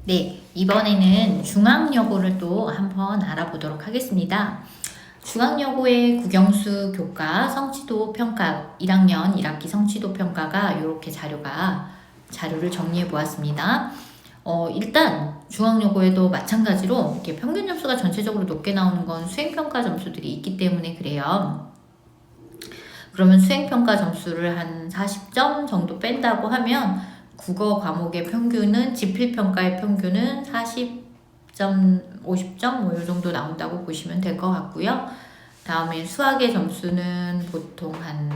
네, 이번에는 중앙여고를 또 한번 알아보도록 하겠습니다. 중앙여고의 국영수 교과 성취도 평가 1학년 1학기 성취도 평가가 이렇게 자료를 정리해 보았습니다. 일단 중앙여고에도 마찬가지로 이렇게 평균 점수가 전체적으로 높게 나오는 건 수행평가 점수들이 있기 때문에 그래요. 그러면 수행평가 점수를 한 40점 정도 뺀다고 하면 국어 과목의 평균은 지필평가의 평균은 40점, 50점 뭐 이 정도 나온다고 보시면 될 것 같고요. 다음에 수학의 점수는 보통 한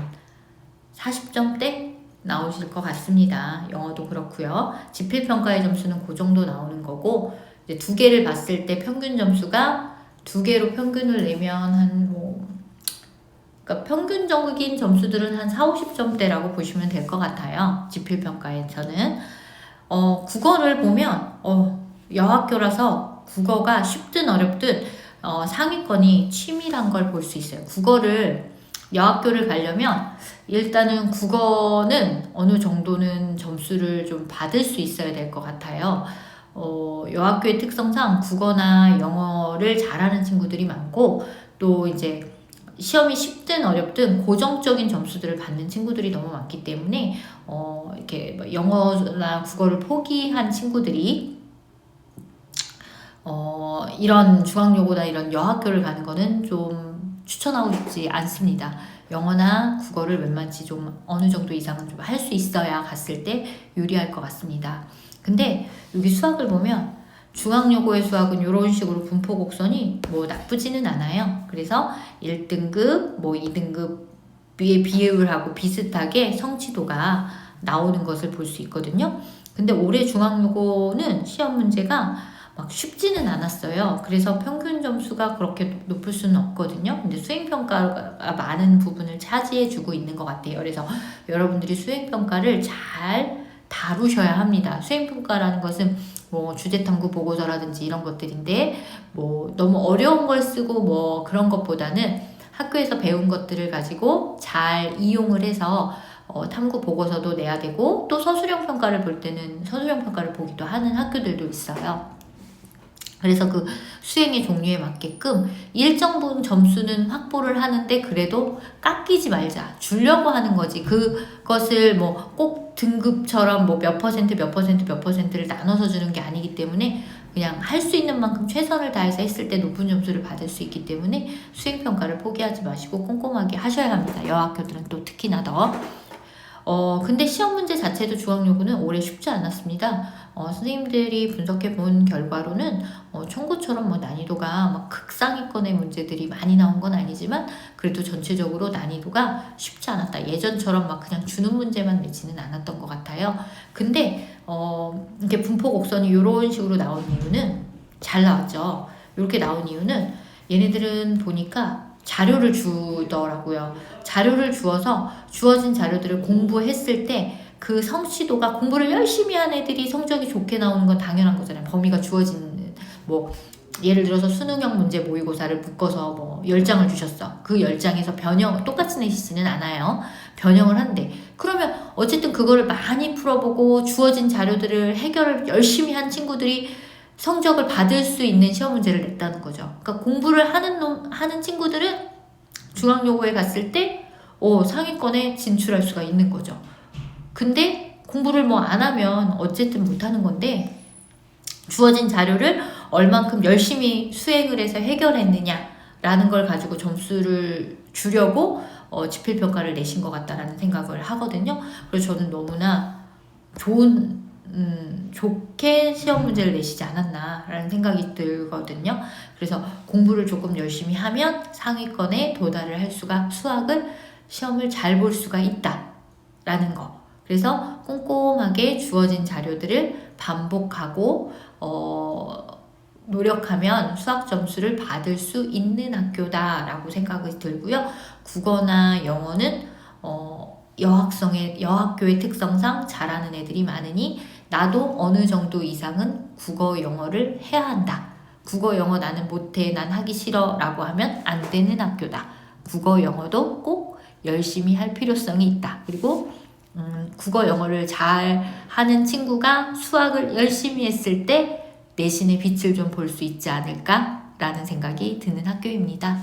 40점대 나오실 것 같습니다. 영어도 그렇고요. 지필평가의 점수는 그 정도 나오는 거고, 이제 두 개를 봤을 때 평균 점수가 두 개로 평균을 내면 그러니까 평균적인 점수들은 한 4, 50점대라고 보시면 될 것 같아요. 지필평가에서는. 국어를 보면, 여학교라서 국어가 쉽든 어렵든, 상위권이 치밀한 걸 볼 수 있어요. 여학교를 가려면, 일단은 국어는 어느 정도는 점수를 좀 받을 수 있어야 될 것 같아요. 여학교의 특성상 국어나 영어를 잘하는 친구들이 많고, 또 이제 시험이 쉽든 어렵든 고정적인 점수들을 받는 친구들이 너무 많기 때문에 이렇게 영어나 국어를 포기한 친구들이 이런 중앙여고나 이런 여학교를 가는 거는 좀 추천하고 싶지 않습니다. 영어나 국어를 웬만치 좀 어느 정도 이상은 좀 할 수 있어야 갔을 때 유리할 것 같습니다. 근데 여기 수학을 보면 중앙여고의 수학은 이런 식으로 분포 곡선이 뭐 나쁘지는 않아요. 그래서 1등급, 뭐 2등급의 비율하고 비슷하게 성취도가 나오는 것을 볼 수 있거든요. 근데 올해 중앙여고는 시험 문제가 막 쉽지는 않았어요. 그래서 평균 점수가 그렇게 높을 수는 없거든요. 근데 수행평가가 많은 부분을 차지해주고 있는 것 같아요. 그래서 여러분들이 수행평가를 잘 다루셔야 합니다. 수행평가라는 것은 뭐 주제탐구 보고서라든지 이런 것들인데 뭐 너무 어려운 걸 쓰고 뭐 그런 것보다는 학교에서 배운 것들을 가지고 잘 이용을 해서 탐구 보고서도 내야 되고 또 서술형 평가를 볼 때는 서술형 평가를 보기도 하는 학교들도 있어요. 그래서 그 수행의 종류에 맞게끔 일정 부분 점수는 확보를 하는데 그래도 깎이지 말자. 주려고 하는 거지. 그것을 뭐 꼭 등급처럼 뭐 몇 퍼센트 몇 퍼센트 몇 퍼센트를 나눠서 주는 게 아니기 때문에 그냥 할 수 있는 만큼 최선을 다해서 했을 때 높은 점수를 받을 수 있기 때문에 수행평가를 포기하지 마시고 꼼꼼하게 하셔야 합니다. 여학교들은 또 특히나 더. 근데 시험 문제 자체도 중앙여고는 올해 쉽지 않았습니다. 선생님들이 분석해 본 결과로는 청구처럼 뭐 난이도가 막 극상위권의 문제들이 많이 나온 건 아니지만 그래도 전체적으로 난이도가 쉽지 않았다. 예전처럼 막 그냥 주는 문제만 내지는 않았던 것 같아요. 근데 이렇게 분포 곡선이 이런 식으로 나온 이유는 잘 나왔죠. 이렇게 나온 이유는 얘네들은 보니까 자료를 주더라고요. 자료를 주어서 주어진 자료들을 공부했을 때 그 성취도가 공부를 열심히 한 애들이 성적이 좋게 나오는 건 당연한 거잖아요. 범위가 주어진 뭐 예를 들어서 수능형 문제 모의고사를 묶어서 뭐 10장을 주셨어. 그 10장에서 똑같이 내시지는 않아요. 변형을 한대. 그러면 어쨌든 그거를 많이 풀어보고 주어진 자료들을 해결을 열심히 한 친구들이 성적을 받을 수 있는 시험 문제를 냈다는 거죠. 그러니까 공부를 하는 친구들은 중앙여고에 갔을 때 상위권에 진출할 수가 있는 거죠. 근데 공부를 뭐 안 하면 어쨌든 못하는 건데 주어진 자료를 얼만큼 열심히 수행을 해서 해결했느냐라는 걸 가지고 점수를 주려고 지필평가를 내신 것 같다라는 생각을 하거든요. 그래서 저는 너무나 좋게 시험 문제를 내시지 않았나라는 생각이 들거든요. 그래서 공부를 조금 열심히 하면 상위권에 도달을 할 수가 시험을 잘 볼 수가 있다라는 거. 그래서 꼼꼼하게 주어진 자료들을 반복하고 노력하면 수학 점수를 받을 수 있는 학교다라고 생각이 들고요. 국어나 영어는 여학교의 특성상 잘하는 애들이 많으니 나도 어느 정도 이상은 국어, 영어를 해야 한다. 국어, 영어 나는 못해, 난 하기 싫어 라고 하면 안 되는 학교다. 국어, 영어도 꼭 열심히 할 필요성이 있다. 그리고 국어, 영어를 잘 하는 친구가 수학을 열심히 했을 때 내신의 빛을 좀 볼 수 있지 않을까라는 생각이 드는 학교입니다.